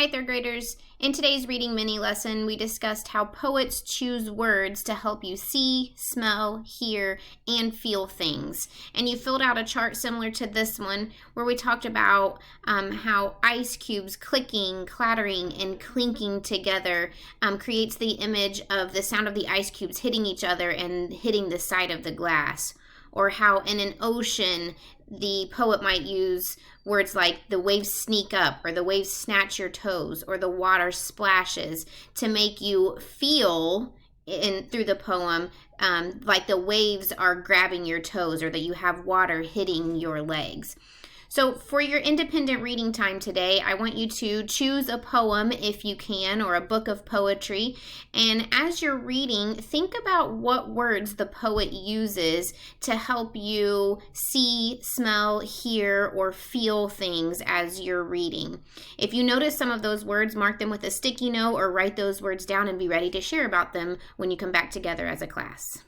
Hi, third graders. In today's reading mini lesson, we discussed how poets choose words to help you see, smell, hear, and feel things. And you filled out a chart similar to this one where we talked about how ice cubes clicking, clattering, and clinking together creates the image of the sound of the ice cubes hitting each other and hitting the side of the glass. Or how in an ocean, the poet might use words like the waves sneak up, or the waves snatch your toes, or the water splashes to make you feel through the poem like the waves are grabbing your toes, or that you have water hitting your legs. So for your independent reading time today, I want you to choose a poem if you can, or a book of poetry. And as you're reading, think about what words the poet uses to help you see, smell, hear, or feel things as you're reading. If you notice some of those words, mark them with a sticky note or write those words down and be ready to share about them when you come back together as a class.